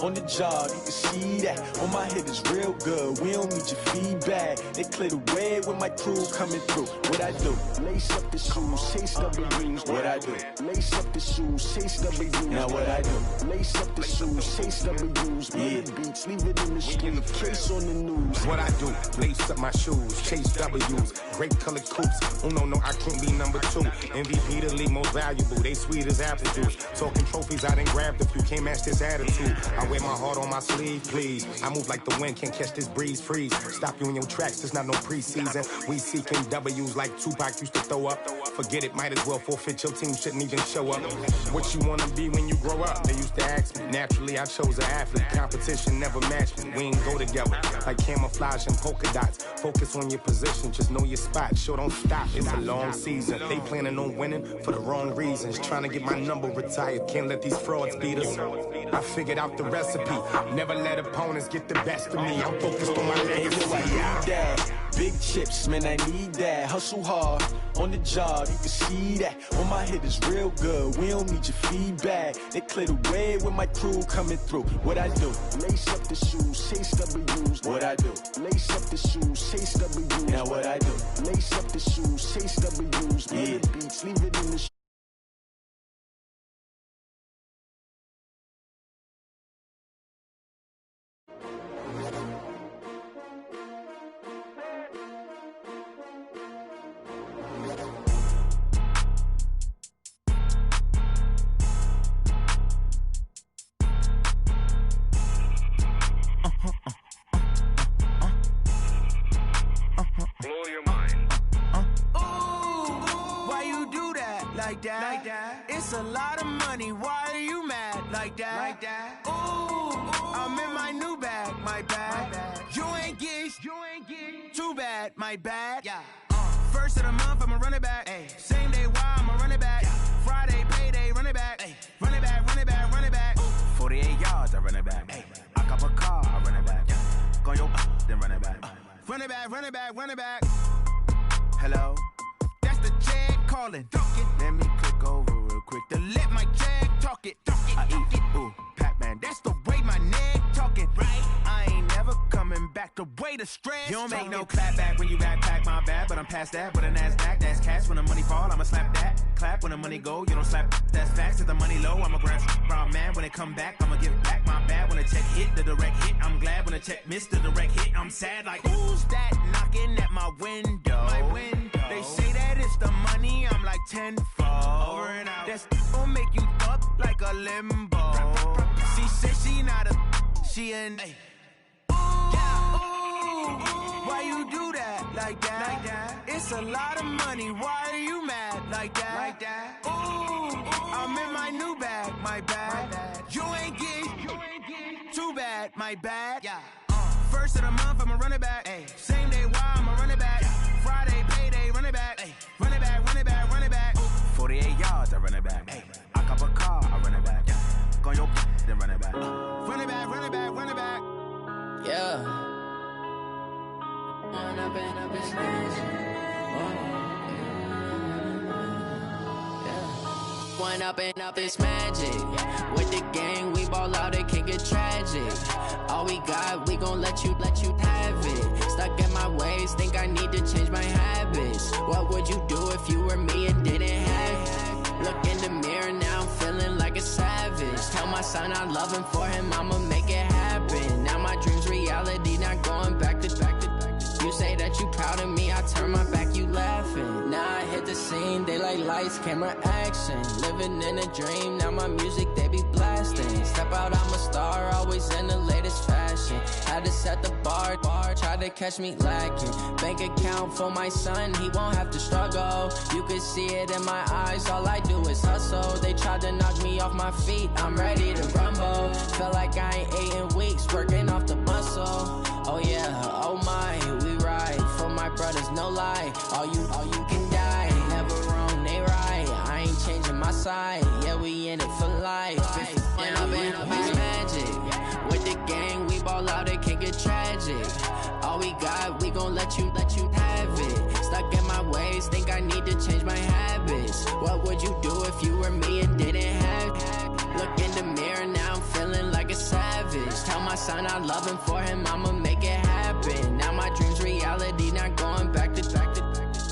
On the job, you can see that. On my head is real good. We don't need your feedback. They clear the way with my crew coming through. What I do? Lace up the shoes, chase W's. What I do? Lace up the shoes, chase W's. Now what I do? Lace up the shoes, chase W's. Yeah. Beats, leave it in the street. Case on the news. What I do? Lace up my shoes, chase W's. Great colored coops. Oh no, I can't be number 2. MVP the league most valuable. They sweet as apple juice. Talking trophies, I done grabbed a few. Can't match this attitude. I wear my heart on my sleeve, please. I move like the wind, can't catch this breeze, freeze. Stop you in your tracks, there's not no preseason. We seeking W's like Tupac used to throw up. Forget it, might as well forfeit, your team shouldn't even show up. What you wanna be when you grow up? They used to ask me. Naturally, I chose an athlete. Competition never matched me. We ain't go together like camouflage and polka dots. Focus on your position, just know your spot. Sure, don't stop, it's a long season. They planning on winning for the wrong reasons. Trying to get my number retired, can't let these frauds beat us. I figured out the recipe. Never let opponents get the best of me. I'm focused on my legacy. I need that. Big chips, man, I need that. Hustle hard on the job, you can see that. On my head is real good. We don't need your feedback. They clear the way with my crew coming through. What I do? Lace up the shoes, chase W's. What I do? Lace up the shoes, chase W's. Now what I do? Lace up the shoes, chase W's. Yeah. Beats, leave it in the street. Like that. It's a lot of money. Why are you mad like that? Ooh, I'm in my new bag, my bag. You ain't get too bad, my bad. Yeah. First of the month, I'ma run it back. Ay. Same day, why I'ma run it back. Friday, payday, run it back. Ay. Run it back, run it back, run it back. 48 yards, I run it back. Ay. I cop a car, I run it back. Go your then run it back. Run it back, run it back, run it back. Hello? That's the check calling. Let me click over real quick to let my check talk it. I eat it, ooh, Pac-Man. That's the way my neck talking. Right? I ain't never coming back the way the stress. You don't make no clap back when you backpack, my bad. But I'm past that with a NASDAQ. That's cash. When the money fall, I'ma slap that. Clap when the money go, you don't slap. That's facts. If the money low, I'ma grab brown man. When it come back, I'ma give back my bad. When the check hit, the direct hit. I'm glad when the check missed the direct hit. I'm sad like, who's that knocking at my window? My window. They say that it's the money, I'm like tenfold. Over and out. That's gon' make you up like a limbo. She said she not a, she an. Ooh, why you do that like that? It's a lot of money, why are you mad like that? Ooh, I'm in my new bag, my bag. You ain't get too bad, my bad. First of the month, I'ma run it back. Ay. Same day, why I'ma run it back. Friday, payday, run it back. Ay. Run it back, run it back, run it back. 48 yards, I run it back. Ay. I cop a car, I run it back. Go your then run it back. Run it back, run it back, run it back. Yeah. Run up and up his One up and up is magic. With the gang, we ball out, it can get tragic. All we got, we gon' let you have it. Stuck in my ways, think I need to change my habits. What would you do if you were me and didn't have it? Look in the mirror, now I'm feeling like a savage. Tell my son I love him, for him I'ma make it happen. Now my dream's reality, not going back to. You say that you proud of me, I turn my back, you laughing. Now I hit the scene, they like lights, camera, action. Living in a dream, now my music, they be blasting. Step out, I'm a star, always in the latest fashion. Had to set the bar, try to catch me lacking. Bank account for my son, he won't have to struggle. You could see it in my eyes, all I do is hustle. They tried to knock me off my feet, I'm ready to rumble. Felt like I ain't ate in weeks, working off the muscle. Oh yeah, oh my, we ride for my brothers, no lie. All you can die, never wrong, they right. I ain't changing my side, yeah, we in it for life. And up and up is magic. With the gang, we ball out, it can get tragic. All we got, we gon' let you have it. Stuck in my ways, think I need to change my habits. What would you do if you were me and didn't have it? Look in the mirror, now I'm feeling like a savage. Tell my son I love him, for him I'ma make it happen. Now my dream's reality, not going back to.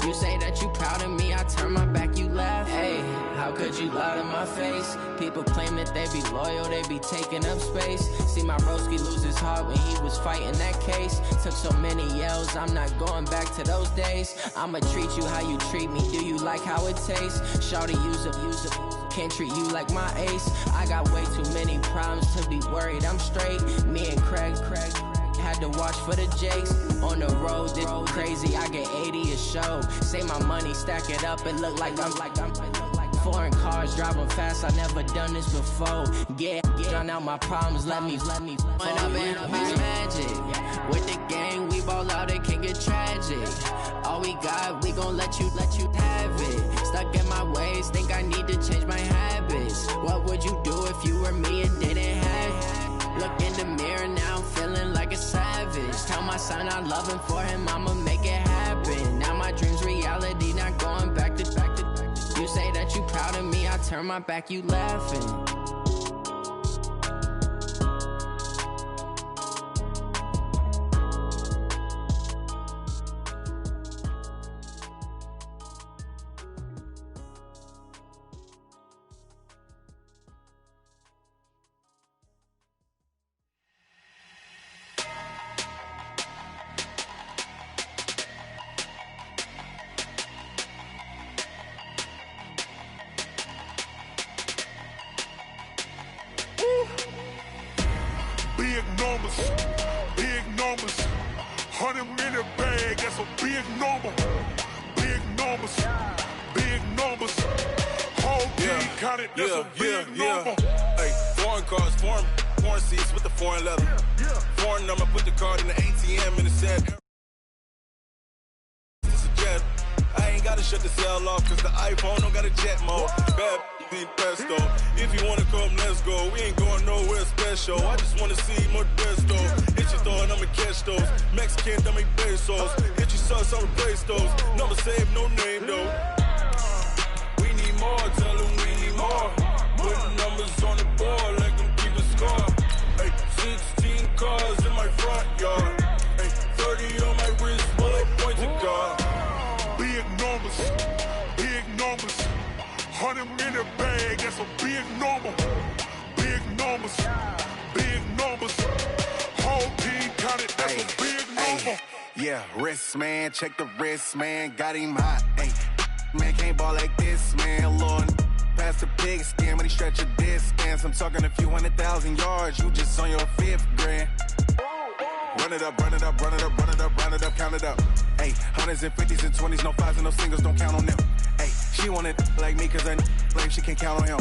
You say that you proud of me, I turn my back, you laugh. Hey, how could you lie to my face? People claim that they be loyal, they be taking up space. See my broski lose his heart when he was fighting that case. Took so many yells, I'm not going back to those days. I'ma treat you how you treat me, do you like how it tastes? Shawty, use up, can't treat you like my ace. I got way too many problems to be worried, I'm straight. Me and Craig had to watch for the Jakes. On the road, this crazy, I get 80 a show. Say my money, stack it up, it look like I'm foreign cars, driving fast, I never done this before. Yeah, drown out my problems, let me When I've been up is magic. With the gang, we ball out, it can get tragic. All we got, we gon' let you have it. Stuck in my ways, think I need to change my habits. What would you do if you were me and didn't have it? Look in the mirror, now I'm feeling like a savage. Tell my son I love him, for him I'ma make it happen. Now my dream's reality, not going back to. You say that you proud of me, I turn my back, you laughing. Big numbers, 100 minute bag, that's a big number. Big numbers, whole team counted, that's a big number. Hey, foreign cars, foreign seats with the foreign leather. Foreign number, put the card in the ATM in the set. Suggest I ain't gotta shut the cell off, cause the iPhone don't got a jet mode. Bad pesto. If you wanna come, let's go. We ain't going nowhere special. I just wanna see more desto. Hit your thought, I'ma catch those. Mexican, I make pesos. Hit your sauce, I'll replace those. Number save, no name though. We need more, tell them we need more. Putting numbers on the board, let them keep a score. Hey, 16 cars in my front yard. Hey, 30 on my wrist, bullet point to God. Big numbers, 100 minute bag, that's a big number. Big numbers, whole team counted, that's a big number. Yeah, wrist man, check the wrist man, got him hot. Ay, man can't ball like this, man. Lord, past the pig skin when he stretch a distance. I'm talking a few 100,000 yards, you just on your 5th grand. Run it up, count it up. Ay, hundreds and 50s and 20s, no 5s and no singles, don't count on them. Ay, she want it like me, cause I blame she can't count on him.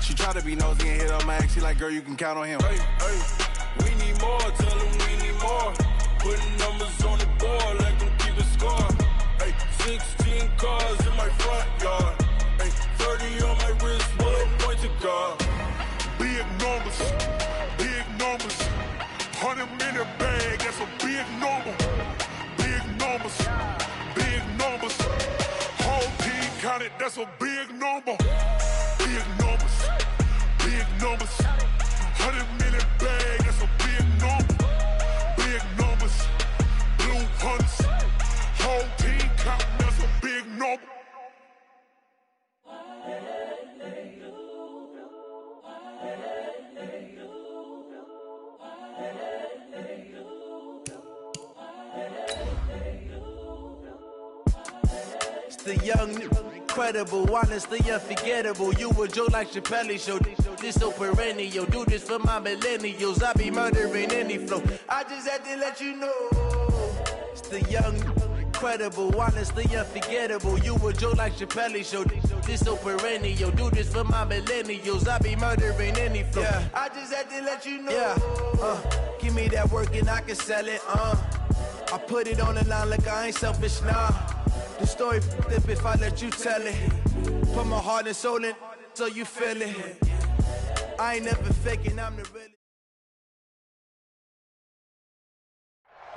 She try to be nosy and hit up my ex, she like, girl, you can count on him. Hey, we need more, tell them we need more. Putting numbers on the board, let them keep a score. Hey, 16 cars in my front yard. Hey, 30 on my wrist, bullet point to God. Big numbers, 100 minute bag, that's a big number. Big numbers, whole team counted, that's a big number. Big numbers, 100 minute bag, that's a big number. Big numbers, blue hunts, whole team counting, that's a big number. The young, incredible, honestly unforgettable. You a joke like Chappelle show. This so perennial. Do this for my millennials. I be murdering any flow. I just had to let you know. It's the young, incredible, honestly unforgettable. You a joke like Chappelle show. This so perennial. Do this for my millennials. I be murdering any flow. Yeah. I just had to let you know. Yeah. Give me that work and I can sell it. I put it on the line like I ain't selfish, nah. The story flip if I let you tell it. Put my heart and soul in so you feel it. I ain't never faking, I'm the real.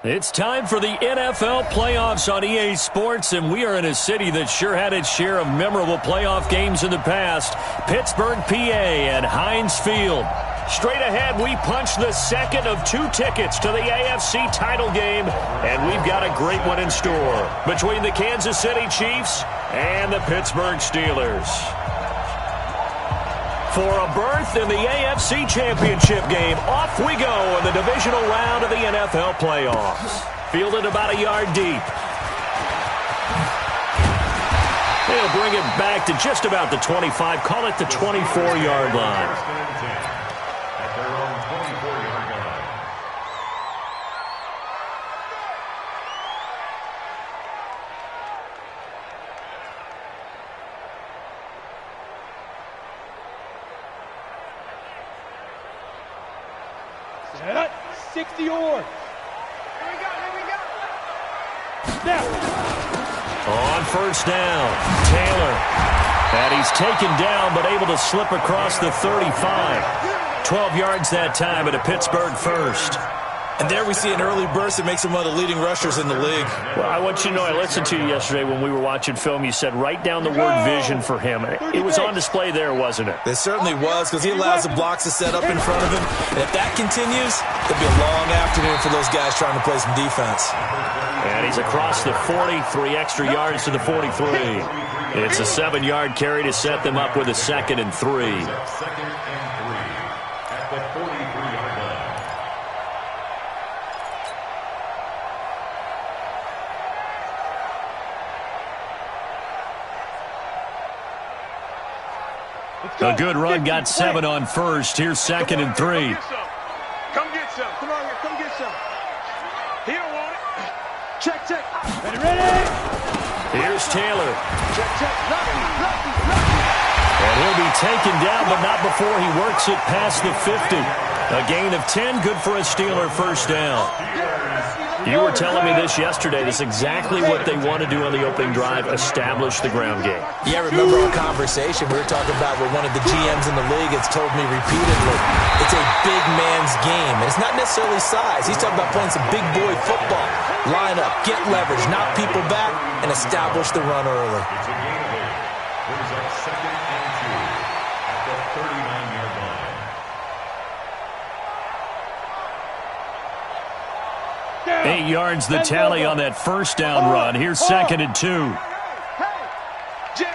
It's time for the NFL playoffs on EA Sports, and we are in a city that sure had its share of memorable playoff games in the past. Pittsburgh, PA at Heinz Field. Straight ahead, we punch the second of 2 tickets to the AFC title game, and we've got a great one in store between the Kansas City Chiefs and the Pittsburgh Steelers. For a berth in the AFC Championship game, off we go in the divisional round of the NFL playoffs. Fielded about a yard deep. They'll bring it back to just about the 25, call it the 24-yard line. Set up, 60 yards. Here we go. Snap. On first down, Taylor. And he's taken down, but able to slip across the 35. 12 yards that time at a Pittsburgh first. And there we see an early burst that makes him one of the leading rushers in the league. Well, I want you to know, I listened to you yesterday when we were watching film. You said write down the word vision for him. It was on display there, wasn't it? It certainly was, because he allows the blocks to set up in front of him. And if that continues, it'll be a long afternoon for those guys trying to play some defense. And he's across the 40, 3 extra yards to the 43. It's a 7-yard carry to set them up with a 2nd and 3. A good run, got 7 on first. Here's 2nd and 3. Come get some. Come on here. Come get some. He don't want it. Check. Ready. Here's Taylor. Check. Lucky. And he'll be taken down, but not before he works it past the 50. A gain of 10, good for a Steeler first down. You were telling me this yesterday. This is exactly what they want to do on the opening drive, establish the ground game. Yeah, remember our conversation we were talking about where one of the GMs in the league has told me repeatedly, it's a big man's game. And it's not necessarily size. He's talking about playing some big boy football. Line up, get leverage, knock people back, and establish the run early. Brings up 2nd and 2 at the 39-yard line. 8 yards the tally on that first down run. Here's 2nd and 2. Hey, Jim.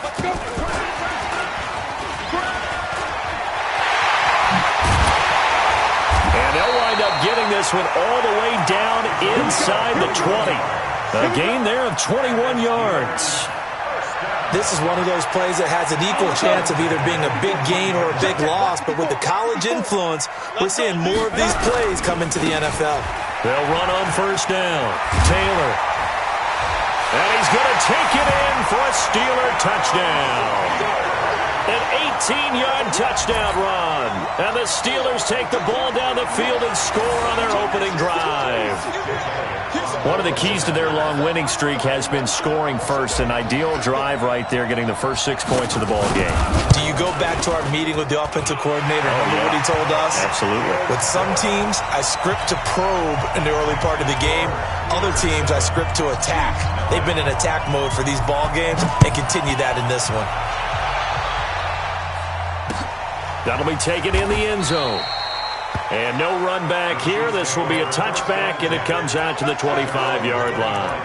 Let's go. And they'll wind up getting this one all the way down inside the 20. A gain there of 21 yards. This is one of those plays that has an equal chance of either being a big gain or a big loss, but with the college influence, we're seeing more of these plays come into the NFL. They'll run on first down. Taylor. And he's going to take it in for a Steeler touchdown. An 18-yard touchdown run. And the Steelers take the ball down the field and score on their opening drive. One of the keys to their long winning streak has been scoring first. An ideal drive right there, getting the first 6 points of the ball game. Do you go back to our meeting with the offensive coordinator? Remember what he told us? Absolutely. With some teams, I script to probe in the early part of the game. Other teams, I script to attack. They've been in attack mode for these ball games and continue that in this one. That'll be taken in the end zone. And no run back here. This will be a touchback, and it comes out to the 25-yard line.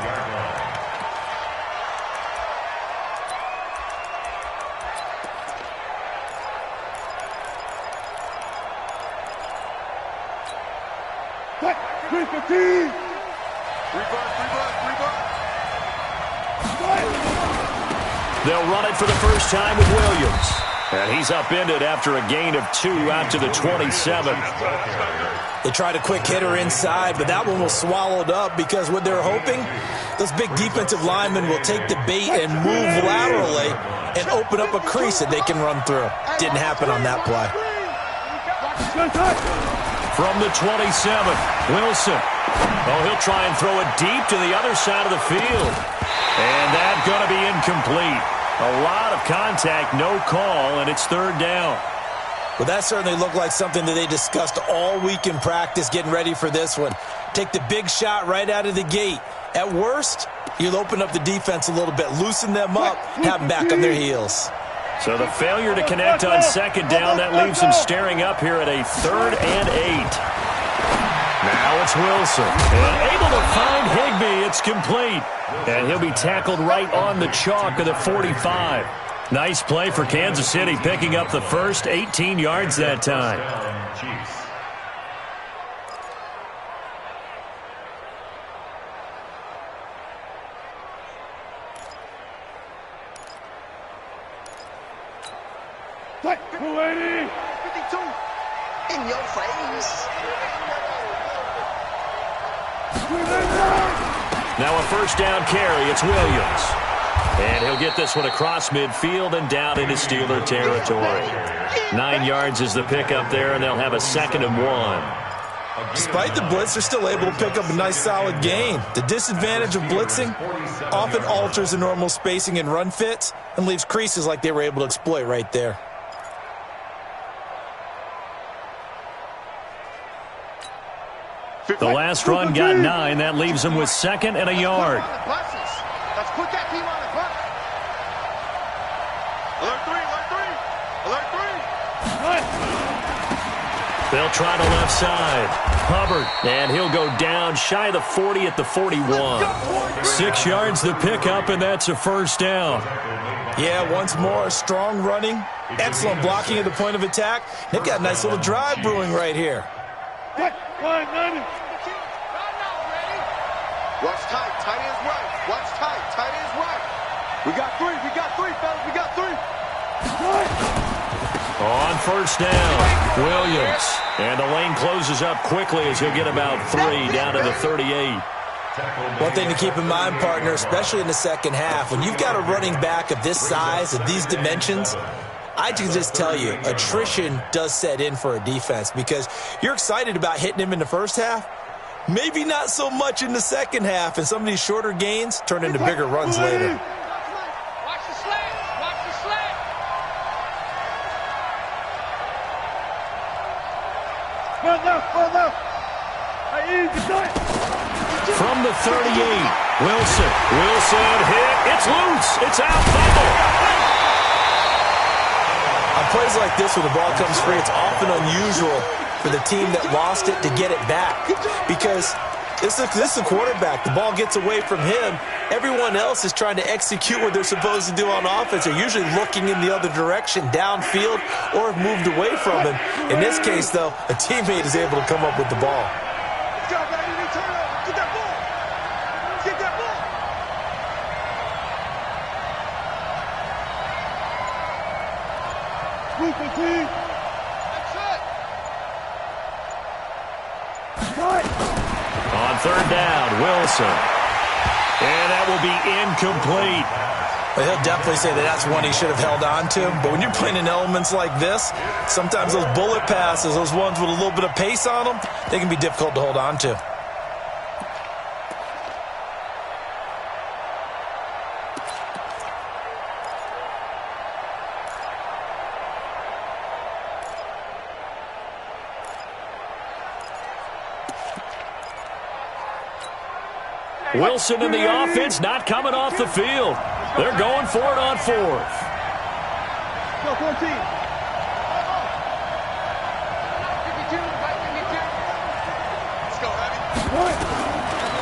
What? 315. They'll run it for the first time with Williams. And he's upended after a gain of 2 out to the 27. They tried a quick hitter inside, but that one was swallowed up because what they're hoping, those big defensive linemen will take the bait and move laterally and open up a crease that they can run through. Didn't happen on that play. From the 27, Wilson. Oh, he'll try and throw it deep to the other side of the field. And that's going to be incomplete. A lot of contact, no call, and it's third down. Well, that certainly looked like something that they discussed all week in practice getting ready for this one. Take the big shot right out of the gate. At worst, you'll open up the defense a little bit, loosen them up, have them back on their heels. So the failure to connect on second down, that leaves him staring up here at a 3rd and 8. Now it's Wilson. And able to find Higbee. It's complete. And he'll be tackled right on the chalk of the 45. Nice play for Kansas City, picking up the first 18 yards that time. In your face. Now a first down carry. It's Williams. And he'll get this one across midfield and down into Steeler territory. 9 yards is the pickup there, and they'll have a 2nd and 1. Despite the blitz, they're still able to pick up a nice solid gain. The disadvantage of blitzing often alters the normal spacing and run fits and leaves creases like they were able to exploit right there. The last run got 9. That leaves them with 2nd and a yard. Let's put that team on the bus. Alert 3. They'll try to left side. Hubbard, and he'll go down shy of the 40 at the 41. 6 yards the pickup, and that's a first down. Yeah, once more, strong running, excellent blocking at the point of attack. They've got a nice little drive brewing right here. Watch tight, tight ends right. Watch tight, tight ends right. We got 3, fellas, we got 3. On first down, Williams. And the lane closes up quickly as he'll get about 3 down to the 38. One thing to keep in mind, partner, especially in the second half, when you've got a running back of this size, of these dimensions, I can just tell you, attrition does set in for a defense because you're excited about hitting him in the first half. Maybe not so much in the second half, and some of these shorter gains turn into bigger runs later. Watch the slant, watch the slant. From the 38, Wilson. Wilson hit. It's loose. It's out. Fumble. On plays like this where the ball comes free, it's often unusual for the team that lost it to get it back because this is a quarterback. The ball gets away from him. Everyone else is trying to execute what they're supposed to do on offense. They're usually looking in the other direction, downfield, or have moved away from him. In this case, though, a teammate is able to come up with the ball. Get that ball. Get that ball. On third down, Wilson. And that will be incomplete. Well, he'll definitely say that that's one he should have held on to. But when you're playing in elements like this, sometimes those bullet passes, those ones with a little bit of pace on them, they can be difficult to hold on to. Wilson and the offense not coming off the field. They're going for it on 4th. Go 14.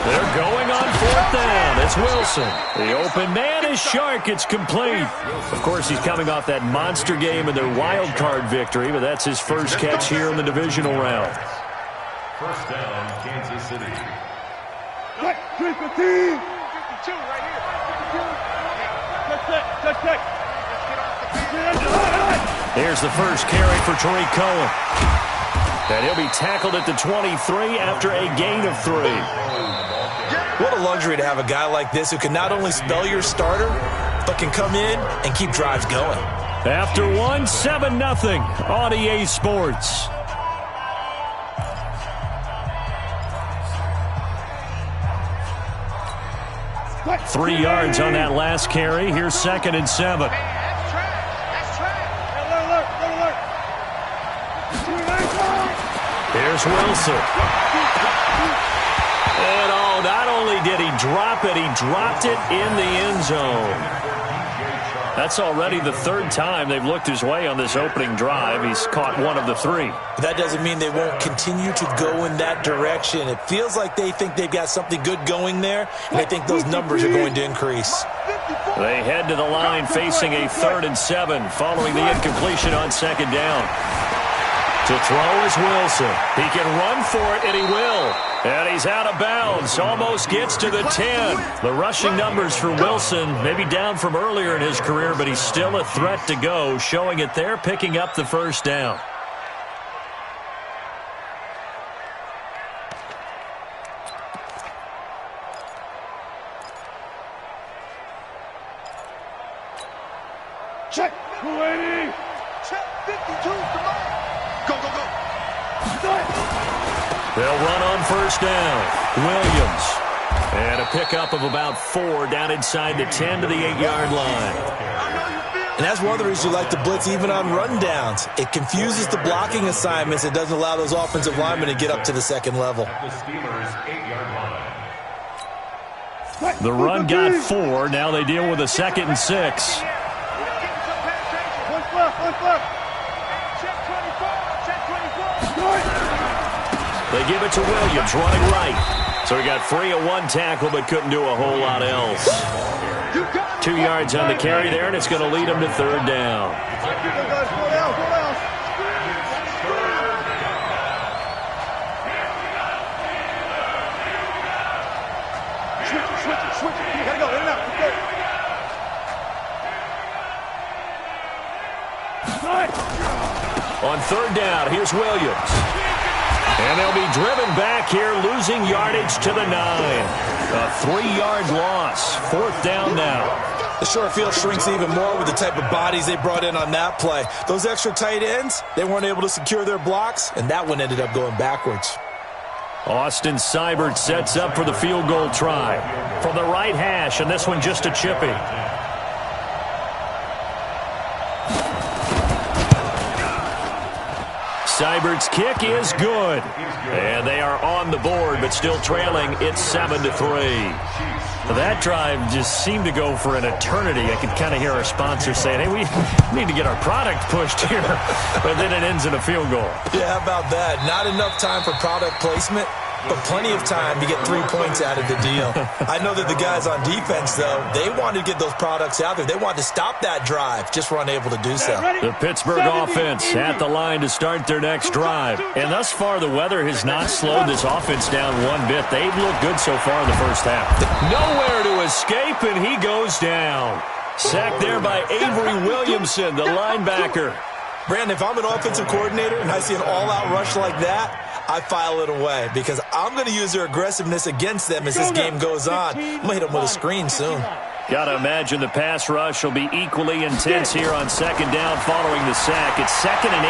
They're going on 4th down. It's Wilson. The open man is Shark. It's complete. Of course, he's coming off that monster game in their wild card victory, but that's his first catch here in the divisional round. First down, Kansas City. 52 right here. 52. Here's the first carry for Tariq Cohen. And he'll be tackled at the 23 after a gain of 3. What a luxury to have a guy like this who can not only spell your starter, but can come in and keep drives going. After 1, 7-0 on EA Sports. Three yards on that last carry. Here's 2nd and 7. That's track. Here's Wilson. And not only did he drop it, he dropped it in the end zone. That's already the third time they've looked his way on this opening drive. He's caught one of the three. But that doesn't mean they won't continue to go in that direction. It feels like they think they've got something good going there, and I think those numbers are going to increase. They head to the line facing a 3rd and 7 following the incompletion on 2nd down. To throw is Wilson. He can run for it, and he will. And he's out of bounds. Almost gets to the 10. The rushing numbers for Wilson, maybe down from earlier in his career, but he's still a threat to go, showing it there, picking up the 1st down. Check. 280. Check. 52's the line. Go, go, go. They'll run on 1st down. Williams. And a pickup of about 4 down inside the 10 to the 8-yard line. And that's one of the reasons you like to blitz even on rundowns. It confuses the blocking assignments. It doesn't allow those offensive linemen to get up to the 2nd level. The run got 4. Now they deal with a 2nd and 6. They give it to Williams, running right. So he got free of 1 tackle, but couldn't do a whole lot else. 2 yards on the carry there, and it's going to lead him to 3rd down. Switch it. You gotta go. In and out. On 3rd down, here's Williams. And they'll be driven back here, losing yardage to the 9. A 3-yard loss. 4th down now. The short field shrinks even more with the type of bodies they brought in on that play. Those extra tight ends, they weren't able to secure their blocks, and that one ended up going backwards. Austin Seibert sets up for the field goal try. From the right hash, and this one just a chippy. Seibert's kick is good. And they are on the board, but still trailing. It's 7-3. That drive just seemed to go for an eternity. I could kind of hear our sponsor saying, hey, we need to get our product pushed here. But then it ends in a field goal. Yeah, how about that? Not enough time for product placement, but plenty of time to get 3 points out of the deal. I know that the guys on defense, though, they wanted to get those products out there. They wanted to stop that drive, just were unable to do so. The Pittsburgh offense at the line to start their next drive. And thus far, the weather has not slowed this offense down one bit. They've looked good so far in the first half. Nowhere to escape, and he goes down. Sacked there by Avery Williamson, the linebacker. Brandon, if I'm an offensive coordinator and I see an all-out rush like that, I file it away because I'm going to use their aggressiveness against them as this game goes on. I'm going to hit them with a screen soon. Got to imagine the pass rush will be equally intense here on 2nd down following the sack. It's 2nd and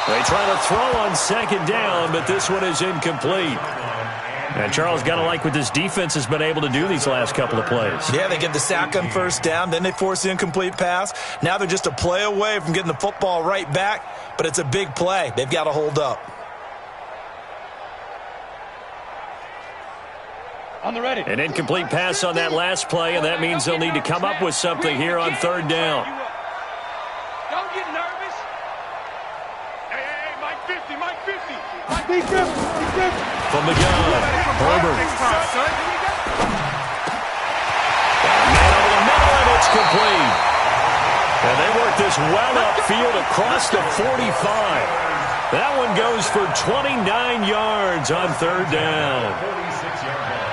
18. They try to throw on 2nd down, but this one is incomplete. And Charles, got to like what this defense has been able to do these last couple of plays. Yeah, they get the sack on 1st down, then they force the incomplete pass. Now they're just a play away from getting the football right back, but it's a big play. They've got to hold up. On the ready. An incomplete pass on that last play, and that means they'll need to come up with something here on 3rd down. Don't get nervous. Hey, Mike 50, Mike 50. Mike 50. From the gun, Herbert. Man over the middle, and it's complete. And they work this well upfield across the 45. That one goes for 29 yards on 3rd down. 46-yard line.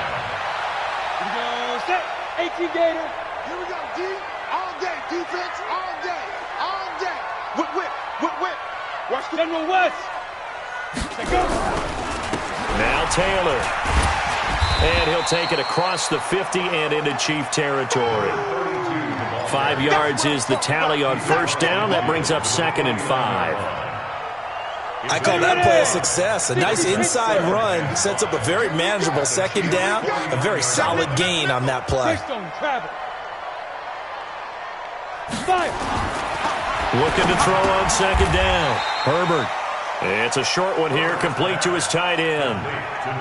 Here we go, set. 18 Gator. Here we go, D. All day. Defense, all day. All day. Whip. Watch the General West. Let's go. Now Taylor. And he'll take it across the 50 and into Chief territory. 5 yards is the tally on 1st down. That brings up 2nd and 5. I call that play a success. A nice inside run sets up a very manageable 2nd down. A very solid gain on that play. Fire. Looking to throw on second down. Herbert. It's a short one here, complete to his tight end.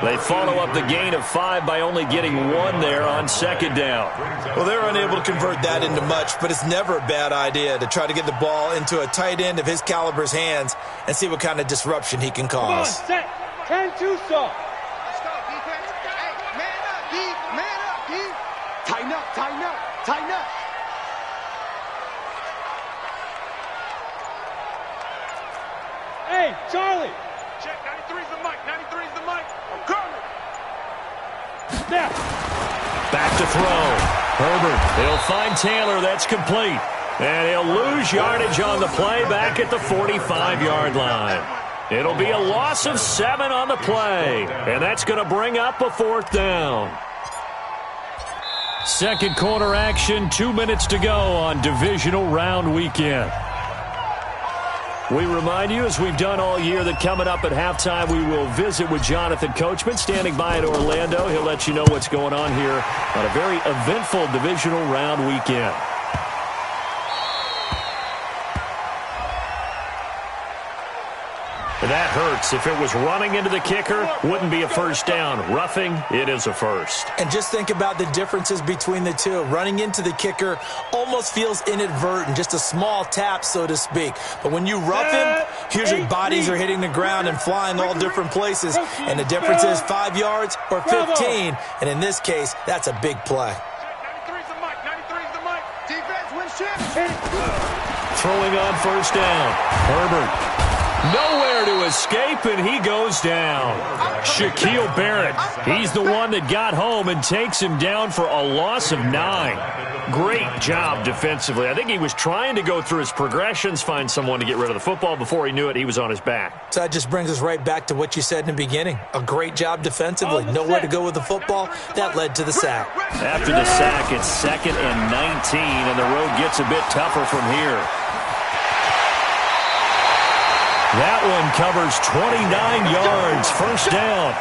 They follow up the gain of 5 by only getting 1 there on second down. Well, they're unable to convert that into much, but it's never a bad idea to try to get the ball into a tight end of his caliber's hands and see what kind of disruption he can cause. Come on, set. 10-2 saw. Let's go, defense. Hey, man up, D. Man up, D. Tighten up, tighten up, tighten up. Hey, Charlie. Check, 93's the mic, 93's the mic. I'm coming. Step. Back to throw. Herbert. He'll find Taylor. That's complete. And he'll lose yardage on the play back at the 45-yard line. It'll be a loss of 7 on the play. And that's going to bring up a 4th down. Second quarter action, 2 minutes to go on divisional round weekend. We remind you, as we've done all year, that coming up at halftime, we will visit with Jonathan Coachman, standing by in Orlando. He'll let you know what's going on here on a very eventful divisional round weekend. That hurts. If it was running into the kicker, wouldn't be a first down. Roughing, it is a first. And just think about the differences between the two. Running into the kicker almost feels inadvertent, just a small tap, so to speak. But when you rough him, usually bodies are hitting the ground and flying all different places. And the difference is 5 yards or 15. And in this case, that's a big play. 93's the mic, 93's the mic. Defense wins championships. Throwing on first down. Herbert. Nowhere to escape, and he goes down. Shaquille Barrett, he's the one that got home and takes him down for a loss of 9. Great job defensively. I think he was trying to go through his progressions, find someone to get rid of the football. Before he knew it, he was on his back. So that just brings us right back to what you said in the beginning. A great job defensively. Nowhere to go with the football. That led to the sack. After the sack, it's 2nd and 19, and the road gets a bit tougher from here. That one covers 29 yards, first down.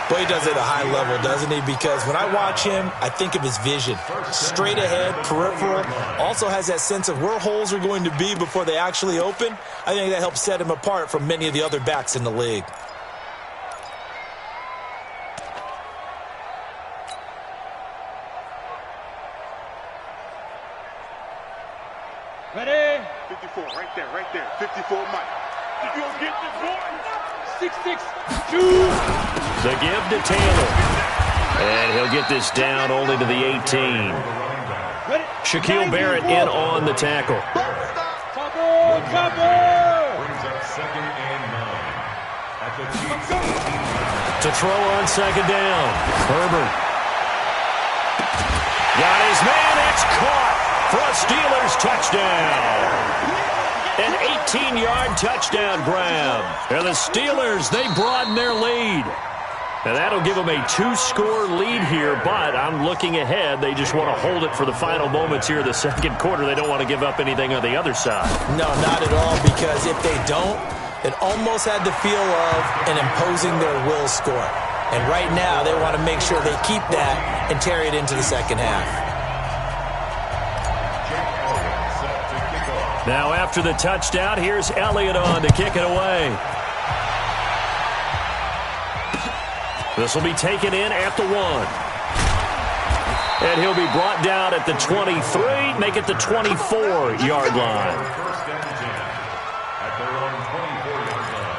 Well, he does it at a high level, doesn't he? Because when I watch him, I think of his vision. Straight ahead, peripheral. Also has that sense of where holes are going to be before they actually open. I think that helps set him apart from many of the other backs in the league. Ready? 54, right there. 54 mic. You gonna get this boy? 6-6-2. The give to Taylor. And he'll get this down only to the 18. Shaquille Barrett in on the tackle. Cover! Brings up 2nd and 9 at the Chiefs. To throw on second down. Herbert. Got his man. It's caught for a Steelers touchdown. An 18-yard touchdown grab. And the Steelers, they broaden their lead. And that'll give them a 2-score lead here, but I'm looking ahead. They just want to hold it for the final moments here of the second quarter. They don't want to give up anything on the other side. No, not at all, because if they don't, it almost had the feel of an imposing their will score. And right now, they want to make sure they keep that and carry it into the second half. Now after the touchdown, here's Elliott on to kick it away. This will be taken in at the 1. And he'll be brought down at the 23, make it the 24-yard line. First down 10 at their own 24-yard line.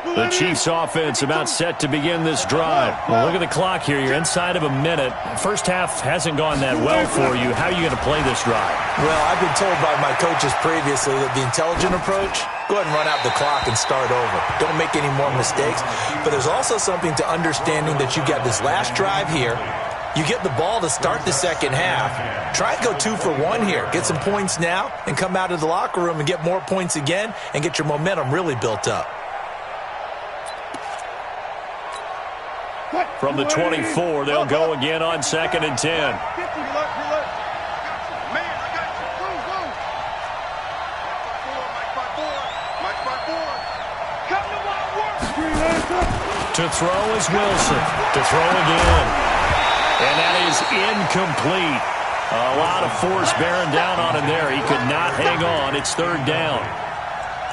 The Chiefs offense about set to begin this drive. Well, look at the clock here. You're inside of a minute. First half hasn't gone that well for you. How are you going to play this drive? Well, I've been told by my coaches previously that the intelligent approach, go ahead and run out the clock and start over. Don't make any more mistakes. But there's also something to understanding that you got this last drive here. You get the ball to start the second half. Try and go 2 for 1 here. Get some points now and come out of the locker room and get more points again and get your momentum really built up. From the 24, they'll go again on 2nd and 10. To throw is Wilson. To throw again. And that is incomplete. A lot of force bearing down on him there. He could not hang on. It's 3rd down.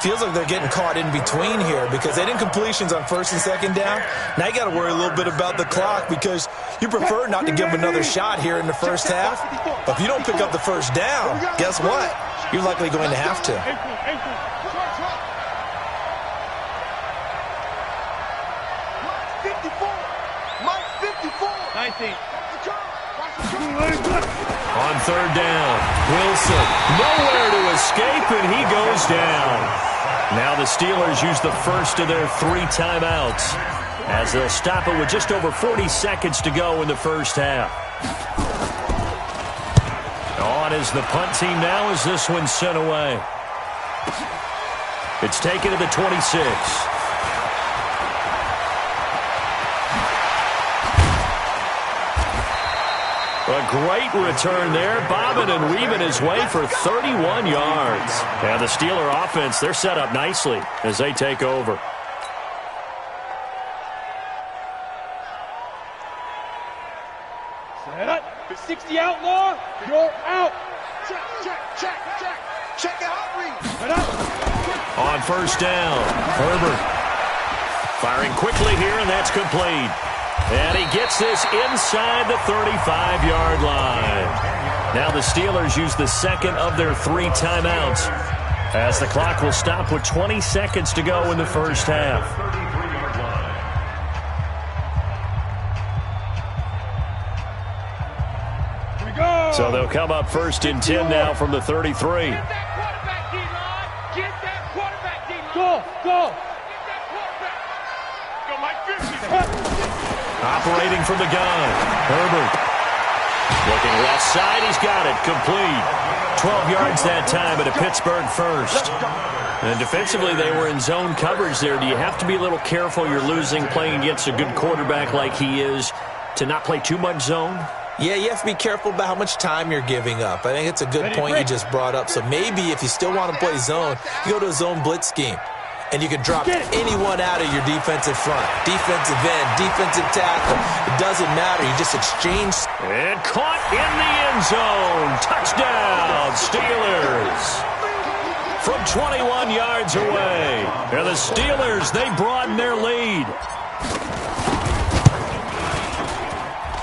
Feels like they're getting caught in between here because they did incompletions on 1st and 2nd down. Now you got to worry a little bit about the clock because you prefer not to give them another shot here in the first half. But if you don't pick up the 1st down, guess what? You're likely going to have to. On 3rd down, Wilson nowhere to escape, and he goes down. Now the Steelers use the first of their 3 timeouts as they'll stop it with just over 40 seconds to go in the first half. On is the punt team now as this one's sent away. It's taken to the 26. A great return there, bobbing and weaving his way for 31 yards. And the Steeler offense, they're set up nicely as they take over. Set up. 60 outlaw. You're out. Check. Check out, read. On 1st down, Herbert firing quickly here, and that's complete. And he gets this inside the 35-yard line. Now the Steelers use the 2nd of their 3 timeouts as the clock will stop with 20 seconds to go in the first half. Here we go. So they'll come up 1st and 10 now from the 33. Get that quarterback, D-line. Get that quarterback, D-line. Go. Get that quarterback. Go, Mike 50. Operating from the gun, Herbert. Looking left side, he's got it, complete. 12 yards that time at a Pittsburgh first. And defensively, they were in zone coverage there. Do you have to be a little careful? You're losing, playing against a good quarterback like he is, to not play too much zone? Yeah, you have to be careful about how much time you're giving up. I think it's a good point you just brought up. So maybe if you still want to play zone, you go to a zone blitz scheme. And you can drop anyone out of your defensive front. Defensive end, defensive tackle. It doesn't matter. You just exchange. And caught in the end zone. Touchdown, Steelers. From 21 yards away. And the Steelers, they broaden their lead.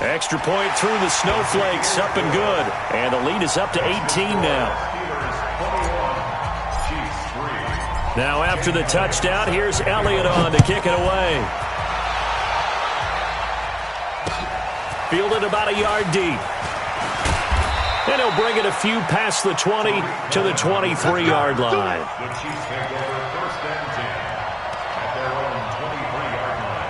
Extra point through the snowflakes. Up and good. And the lead is up to 18 now. Now after the touchdown, here's Elliott on to kick it away. Fielded about a yard deep. And he'll bring it a few past the 20 to the 23-yard line. The Chiefs take over 1st and 10 at their own 23-yard line.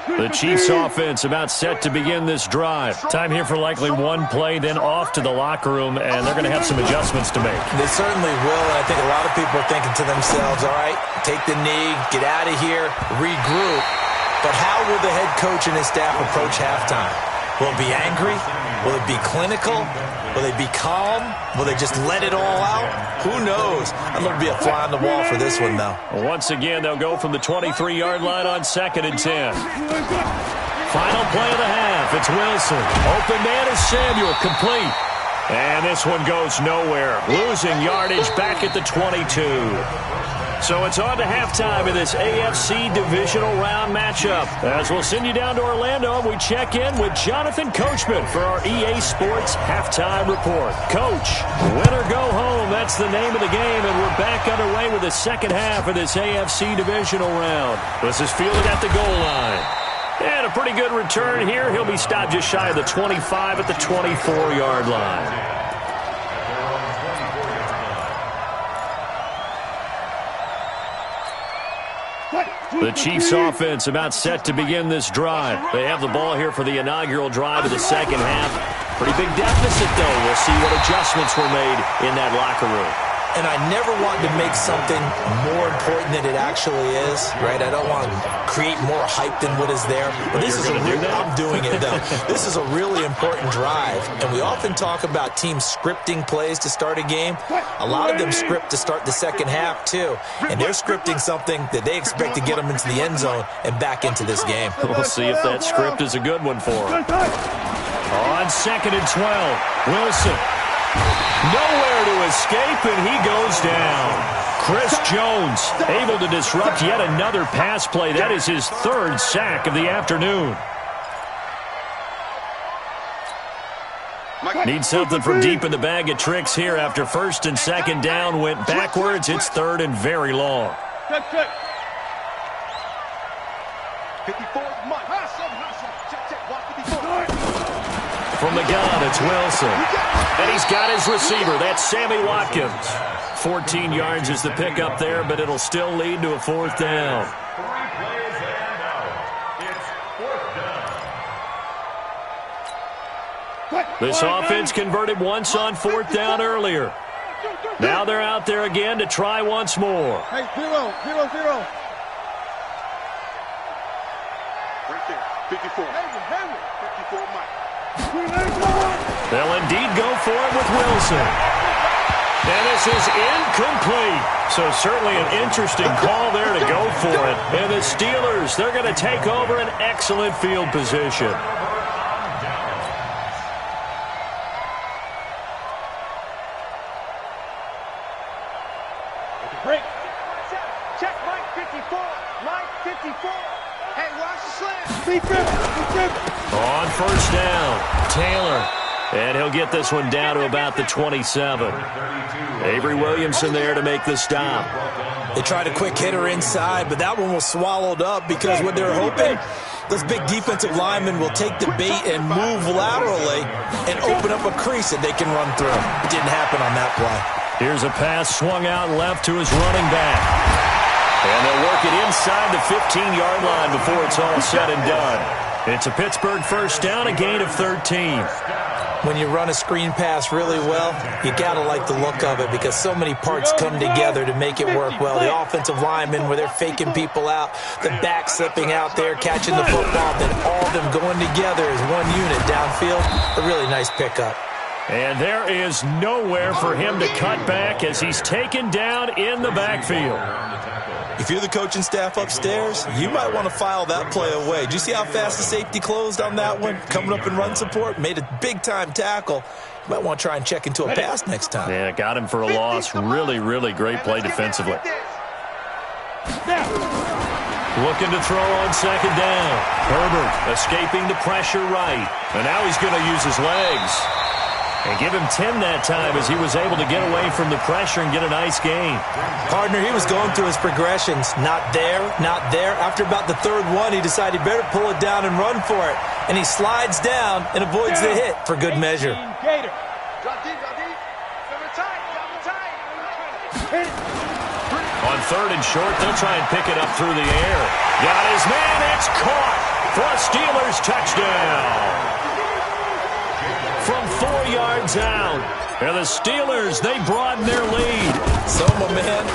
The Chiefs offense about set to begin this drive. Time here for likely one play, then off to the locker room, and they're going to have some adjustments to make. They certainly will, and I think a lot of people are thinking to themselves, all right, take the knee, get out of here, regroup. But how will the head coach and his staff approach halftime? Will it be angry? Will it be clinical? Will they be calm? Will they just let it all out? Who knows? I'd love to be a fly on the wall for this one, though. Once again, they'll go from the 23-yard line on 2nd and 10. Final play of the half. It's Wilson. Open man is Samuel. Complete. And this one goes nowhere. Losing yardage back at the 22. So it's on to halftime in this AFC divisional round matchup. As we'll send you down to Orlando, we check in with Jonathan Coachman for our EA Sports Halftime Report. Coach, win or go home, that's the name of the game, and we're back underway with the second half of this AFC divisional round. This is fielded at the goal line. And a pretty good return here. He'll be stopped just shy of the 25 at the 24-yard line. The Chiefs offense about set to begin this drive. They have the ball here for the inaugural drive of the second half. Pretty big deficit, though. We'll see what adjustments were made in that locker room. and I never want to make something more important than it actually is, right? I don't want to create more hype than what is there. But this is I'm doing it, though. This is a really important drive, and we often talk about teams scripting plays to start a game. A lot of them script to start the second half, too, and they're scripting something that they expect to get them into the end zone and back into this game. We'll see if that script is a good one for them. On 2nd and 12, Wilson. Nowhere to escape, and he goes down. Chris Jones able to disrupt yet another pass play. That is his 3rd sack of the afternoon. Need something from deep in the bag of tricks here after 1st and 2nd down went backwards. It's 3rd and very long. Check. 54 is Mike. Check. From the gun, it's Wilson. And he's got his receiver. That's Sammy Watkins. 14 yards is the pickup there, but it'll still lead to a 4th down. 3 plays and out. It's 4th down. This offense converted once on 4th down earlier. Now they're out there again to try once more. Hey, 0. Right there, 54. 54, Mike. They'll indeed go for it with Wilson. And this is incomplete. So certainly an interesting call there to go for it. And the Steelers, they're going to take over an excellent field position. Break. Check Mike 54. Mike 54. Hey, watch the slam. On 1st down, Taylor. And he'll get this one down to about the 27. Avery Williamson there to make the stop. They tried a quick hitter inside, but that one was swallowed up because what they're hoping, those big defensive linemen will take the bait and move laterally and open up a crease that they can run through. It didn't happen on that play. Here's a pass swung out left to his running back. And they'll work it inside the 15-yard line before it's all said and done. It's a Pittsburgh 1st down, a gain of 13. When you run a screen pass really well, you got to like the look of it because so many parts come together to make it work well. The offensive linemen, where they're faking people out, the back slipping out there, catching the football, then all of them going together as one unit downfield. A really nice pickup. And there is nowhere for him to cut back as he's taken down in the backfield. If you're the coaching staff upstairs, you might want to file that play away. Did you see how fast the safety closed on that one? Coming up in run support, made a big-time tackle. You might want to try and check into a pass next time. Yeah, got him for a loss. Really, really great play defensively. Looking to throw on 2nd down. Herbert escaping the pressure right. And now he's going to use his legs. And give him 10 that time as he was able to get away from the pressure and get a nice gain. Partner, he was going through his progressions. Not there, not there. After about the 3rd one, he decided he better pull it down and run for it. And he slides down and avoids the hit for good measure. On 3rd and short, they'll try and pick it up through the air. Got his man, it's caught for a Steelers touchdown. From 4 yards out. And the Steelers, they broaden their lead. So, my man,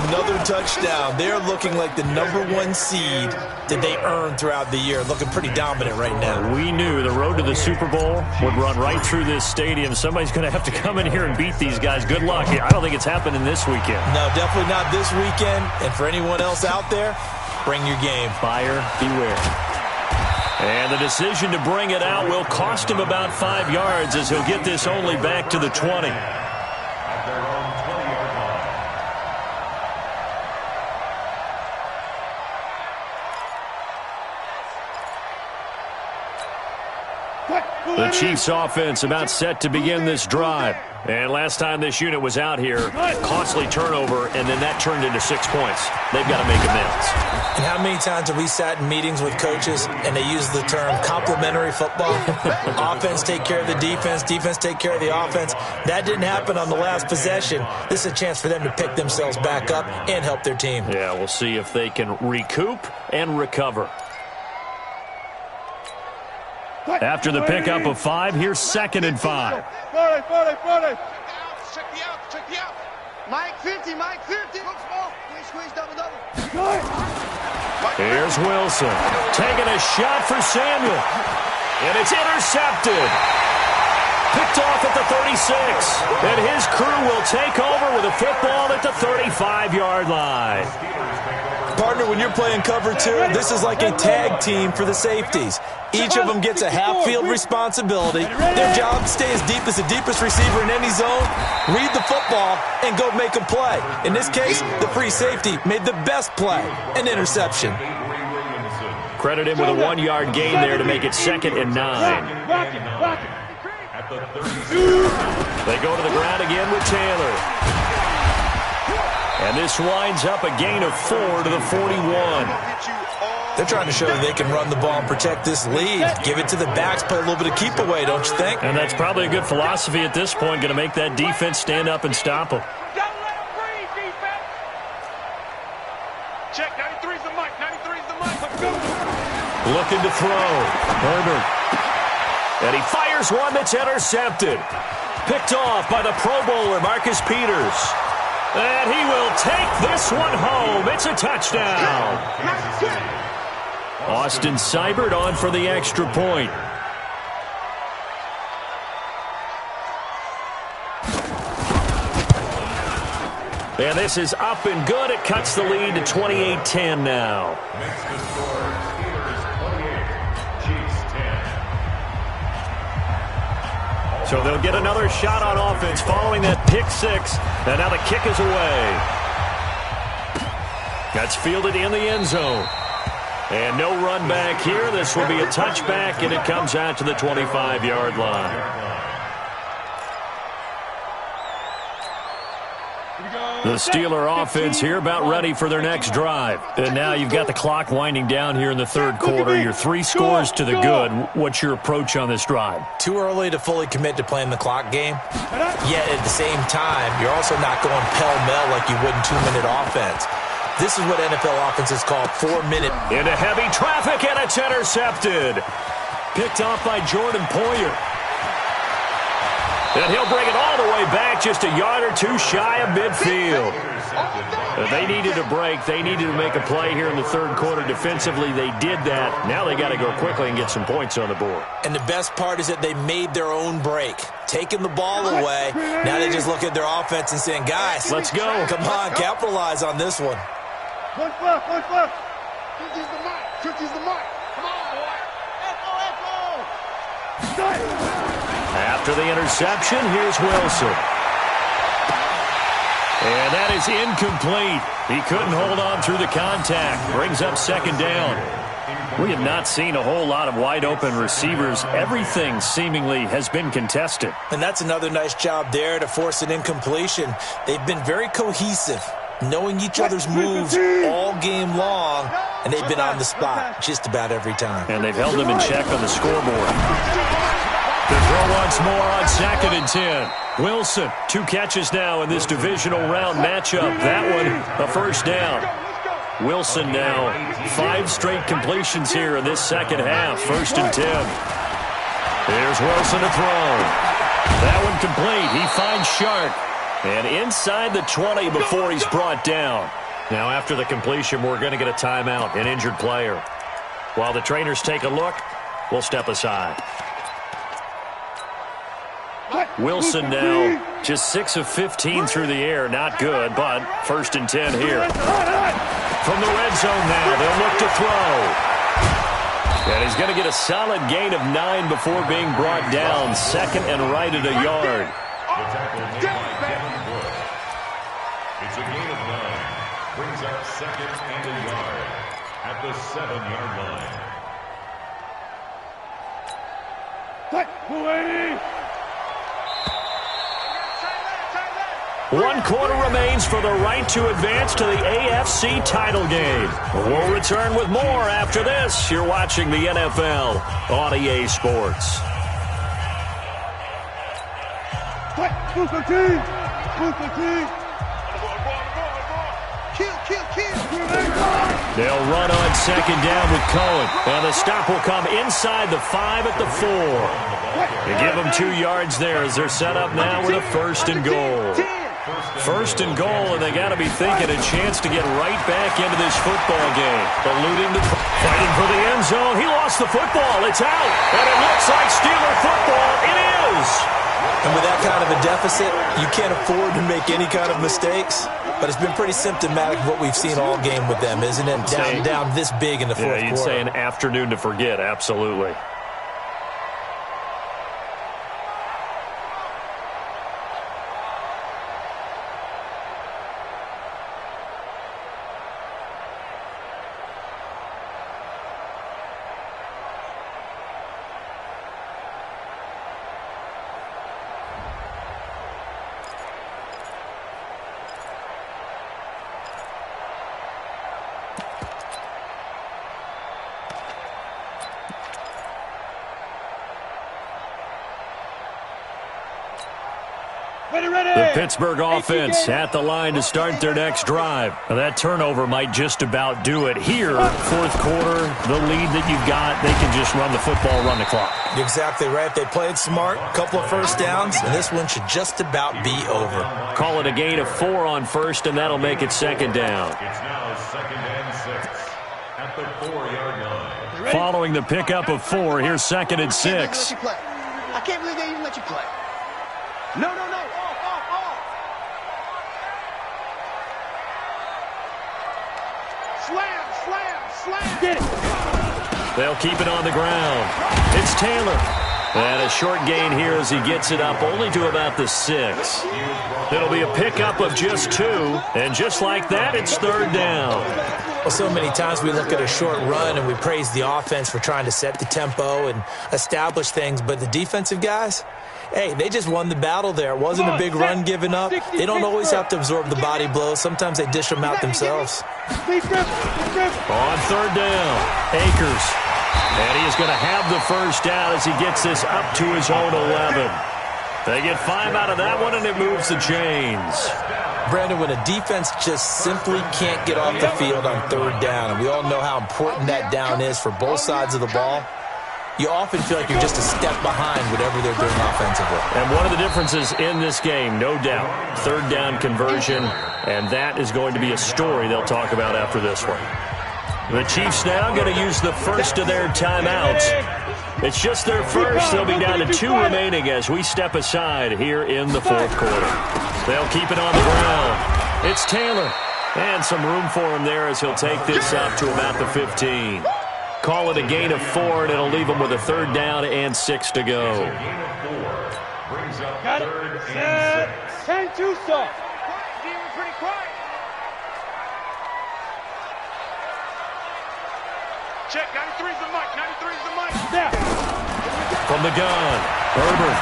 another touchdown. They're looking like the #1 seed that they earned throughout the year. Looking pretty dominant right now. We knew the road to the Super Bowl would run right through this stadium. Somebody's going to have to come in here and beat these guys. Good luck. I don't think it's happening this weekend. No, definitely not this weekend. And for anyone else out there, bring your game. Buyer beware. And the decision to bring it out will cost him about 5 yards as he'll get this only back to the 20. The Chiefs offense about set to begin this drive. And last time this unit was out here, costly turnover, and then that turned into 6 points. They've got to make amends. And how many times have we sat in meetings with coaches and they use the term complementary football? Offense take care of the defense, defense take care of the offense. That didn't happen on the last possession. This is a chance for them to pick themselves back up and help their team. Yeah, we'll see if they can recoup and recover. After the pickup of 5, here's 2nd and 5. Mike 50, Mike 50. Squeeze, double. Here's Wilson, taking a shot for Samuel, and it's intercepted. Picked off at the 36, and his crew will take over with a football at the 35-yard line. Partner, when you're playing cover two, this is like a tag team for the safeties. Each of them gets a half-field responsibility. Their job, stay as deep as the deepest receiver in any zone, read the football, and go make a play. In this case, the free safety made the best play, an interception. Credit him with a 1-yard gain there to make it 2nd and 9. They go to the ground again with Taylor. And this winds up a gain of 4 to the 41. They're trying to show that they can run the ball and protect this lead. Give it to the backs, play a little bit of keep away, don't you think? And that's probably a good philosophy at this point, going to make that defense stand up and stop them. Don't let him breathe, defense. Check, 93's the mic, 93's the mic. Let's go. Looking to throw. Herbert. And he fires one that's intercepted. Picked off by the Pro Bowler, Marcus Peters. And he will take this one home. It's a touchdown. Austin Seibert on for the extra point. And this is up and good. It cuts the lead to 28-10 now. Makes the score Steelers 28, Chiefs 10. So they'll get another shot on offense following that pick six. And now the kick is away. That's fielded in the end zone. And no run back here. This will be a touchback, and it comes out to the 25-yard line. The Steeler offense here about ready for their next drive. And now you've got the clock winding down here in the third quarter. Your 3 scores to the good. What's your approach on this drive? Too early to fully commit to playing the clock game. Yet at the same time, you're also not going pell-mell like you would in 2-minute offense. This is what NFL offenses call 4-minute. Into heavy traffic, and it's intercepted. Picked off by Jordan Poyer. And he'll bring it all the way back, just a yard or two shy of midfield. They needed a break. They needed to make a play here in the third quarter defensively. They did that. Now they got to go quickly and get some points on the board. And the best part is that they made their own break. Taking the ball away. Now they just look at their offense and saying, guys, let's go. Come on, capitalize on this one. One left. 50's the mic. 50's the mic. Come on, boy. Echo. After the interception, here's Wilson. And that is incomplete. He couldn't hold on through the contact. Brings up 2nd down. We have not seen a whole lot of wide-open receivers. Everything seemingly has been contested. And that's another nice job there to force an incompletion. They've been very cohesive, knowing each other's moves all game long, and they've been on the spot just about every time. And they've held them in check on the scoreboard. The throw once more on 2nd and 10. Wilson, 2 catches now in this divisional round matchup. That one, a first down. Wilson now 5 straight completions here in this second half. 1st and 10. Here's Wilson to throw. That one complete. He finds Shark. And inside the 20 before he's brought down. Now after the completion, we're going to get a timeout, an injured player. While the trainers take a look, we'll step aside. Wilson now just 6 of 15 through the air. Not good, but 1st and 10 here. From the red zone now, they'll look to throw. And he's going to get a solid gain of 9 before being brought down. 2nd and right at a yard. The tackle made by Devin Bush. It's a gain of 9. Brings up 2nd and a yard at the 7-yard line. 1 quarter remains for the right to advance to the AFC title game. We'll return with more after this. You're watching the NFL on EA Sports. They'll run on 2nd down with Cohen. And the stop will come inside the 5 at the 4. They give them 2 yards there as they're set up now with a 1st and goal. First and goal, and they got to be thinking a chance to get right back into this football game. Fighting for the end zone. He lost the football. It's out, and it looks like Steeler football. It is. And with that kind of a deficit, you can't afford to make any kind of mistakes. But it's been pretty symptomatic of what we've seen all game with them, isn't it? Down this big in the fourth quarter. Yeah, you'd say an afternoon to forget. Absolutely. The Pittsburgh offense at the line to start their next drive. Now, that turnover might just about do it. Here, fourth quarter, the lead that you've got, they can just run the football, run the clock. Exactly right. They played smart, a couple of first downs, and this one should just about be over. Call it a gain of 4 on first, and that'll make it second down. It's now 2nd and 6 at the 4-yard line. Following the pickup of 4, here's 2nd and 6. I can't believe they even let you play. No. Slam. Get it. They'll keep it on the ground. It's Taylor. And a short gain here as he gets it up only to about the 6. It'll be a pickup of just 2. And just like that, it's third down. Well, so many times we look at a short run and we praise the offense for trying to set the tempo and establish things. But the defensive guys, hey, they just won the battle there. It wasn't a big run given up. They don't always have to absorb the body blows. Sometimes they dish them out themselves. On third down, Akers. And he is going to have the first down as he gets this up to his own 11. They get 5 out of that one, and it moves the chains. Brandon, when a defense just simply can't get off the field on third down, and we all know how important that down is for both sides of the ball, you often feel like you're just a step behind whatever they're doing offensively. And one of the differences in this game, no doubt, third down conversion, and that is going to be a story they'll talk about after this one. The Chiefs now going to use the first of their timeouts. It's just their first. They'll be down to 2 remaining as we step aside here in the fourth quarter. They'll keep it on the ground. It's Taylor. And some room for him there as he'll take this up to about the 15. Call it a gain of 4, and it'll leave him with a third down and 6 to go. It's a gain of 4. Brings up Got it. 3rd and 6. 10-2 soft. Pretty quiet. Check, 93's the mic, 93's the mic. Snap. From the gun, Herbert.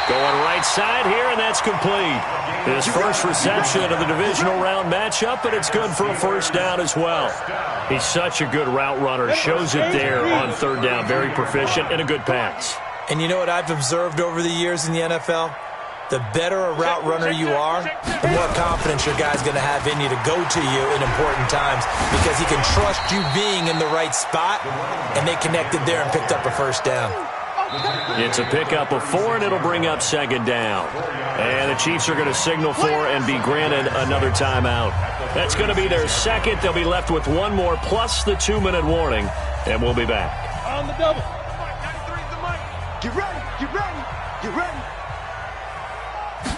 Going right side here, and that's complete. His first reception of the divisional round matchup, and it's good for a first down as well. He's such a good route runner. Shows it there on third down. Very proficient and a good pass. And you know what I've observed over the years in the NFL? The better a route runner you are, the more confidence your guy's going to have in you to go to you in important times because he can trust you being in the right spot, and they connected there and picked up a first down. It's a pickup of 4, and it'll bring up second down. And the Chiefs are going to signal for and be granted another timeout. That's going to be their second. They'll be left with 1 more plus the 2-minute warning, and we'll be back. On the double. Get ready, get ready, get ready.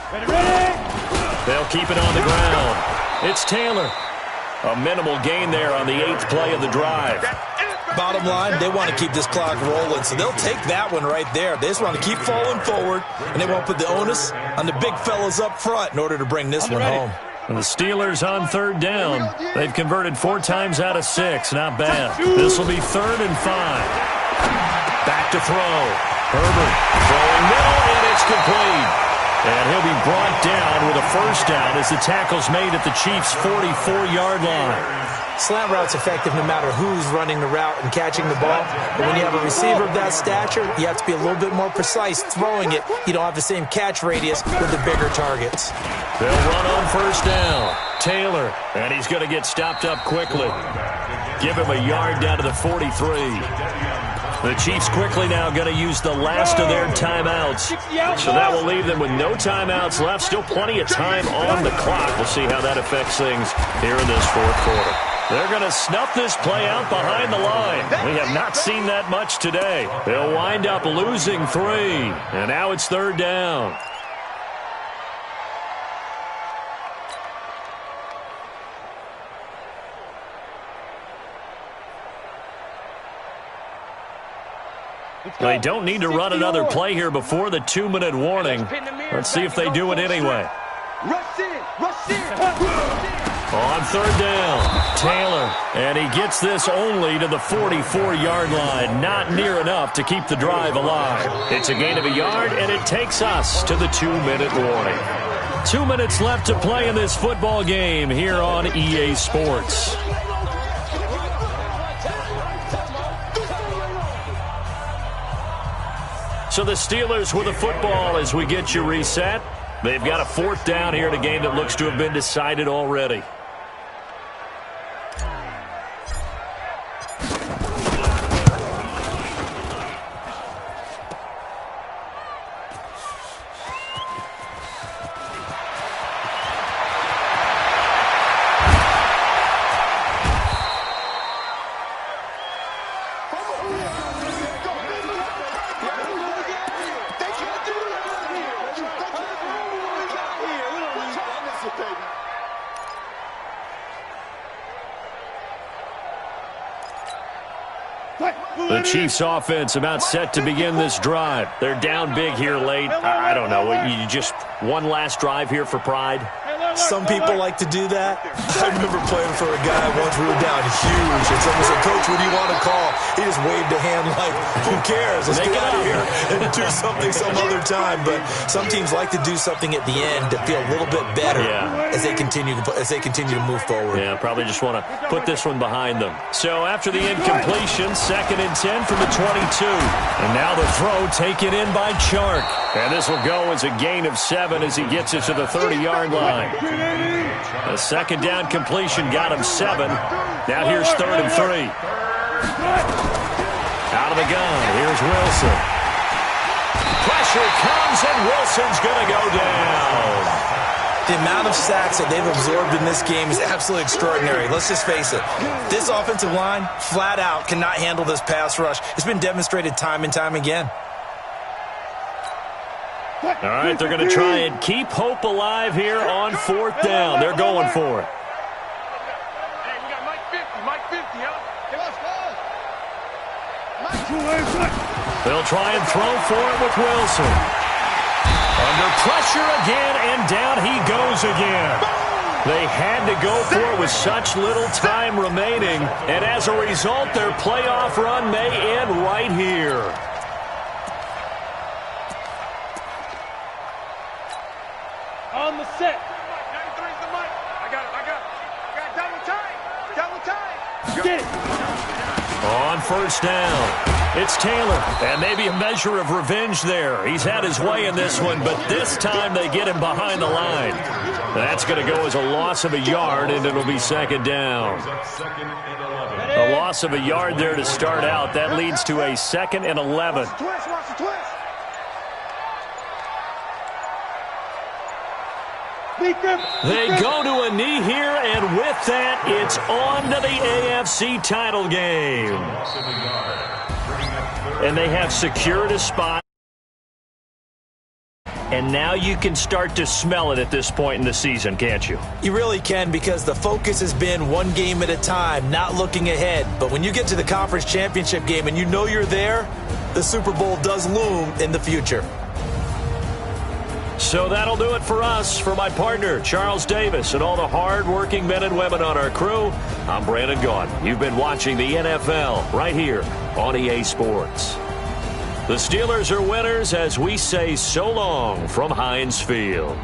Ready. They'll keep it on the ground. It's Taylor. A minimal gain there on the 8th play of the drive. Bottom line, they want to keep this clock rolling, so they'll take that one right there. They just want to keep falling forward, and they won't put the onus on the big fellas up front in order to bring this one home. And the Steelers on third down. They've converted 4 times out of 6. Not bad. This will be 3rd and 5. Back to throw. Herbert throwing middle, and it's complete. And he'll be brought down with a first down as the tackle's made at the Chiefs' 44-yard line. Slant route's effective no matter who's running the route and catching the ball. But when you have a receiver of that stature, you have to be a little bit more precise throwing it. You don't have the same catch radius with the bigger targets. They'll run on first down. Taylor, and he's going to get stopped up quickly. Give him a yard down to the 43. The Chiefs quickly now going to use the last of their timeouts. So that will leave them with no timeouts left. Still plenty of time on the clock. We'll see how that affects things here in this fourth quarter. They're going to snuff this play out behind the line. We have not seen that much today. They'll wind up losing 3. And now it's third down. They don't need to run another play here before the 2-minute warning. Let's see if they do it anyway. On third down, Taylor, and he gets this only to the 44-yard line. Not near enough to keep the drive alive. It's a gain of a yard, and it takes us to the 2-minute warning. 2 minutes left to play in this football game here on EA Sports. So the Steelers with a football as we get you reset. They've got a fourth down here in a game that looks to have been decided already. The Chiefs offense about set to begin this drive. They're down big here late. I don't know. You just one last drive here for pride? Some people like to do that. I remember playing for a guy once. We were down huge. And someone said, "Coach, what do you want to call?" He just waved a hand like, "Who cares? Let's get out of here and do something some other time." But some teams like to do something at the end to feel a little bit better as they continue to move forward. Yeah, probably just want to put this one behind them. So after the incompletion, 2nd and 10 from the 22. And now the throw taken in by Chark. And this will go as a gain of 7 as he gets it to the 30-yard line. A second down completion got him 7. Now here's 3rd and 3. Out of the gun, here's Wilson. Pressure comes, and Wilson's going to go down. The amount of sacks that they've absorbed in this game is absolutely extraordinary. Let's just face it. This offensive line, flat out, cannot handle this pass rush. It's been demonstrated time and time again. All right, they're going to try and keep hope alive here on 4th down. They're going for it. Hey, we got Mike 50, Mike 50, huh? They'll try and throw for it with Wilson. Under pressure again, and down he goes again. They had to go for it with such little time remaining, and as a result, their playoff run may end right here. On the set. 93's the mic. I got it. Double time. Get it. On 1st down, it's Taylor, and maybe a measure of revenge there. He's had his way in this one, but this time they get him behind the line. That's going to go as a loss of a yard, and it'll be 2nd down. A loss of a yard there to start out. That leads to a 2nd and 11. They go to a knee here, and with that, it's on to the AFC title game. And they have secured a spot. And now you can start to smell it at this point in the season, can't you? You really can, because the focus has been one game at a time, not looking ahead. But when you get to the conference championship game and you know you're there, the Super Bowl does loom in the future. So that'll do it for us. For my partner, Charles Davis, and all the hard-working men and women on our crew, I'm Brandon Gaudin. You've been watching the NFL right here on EA Sports. The Steelers are winners as we say so long from Heinz Field.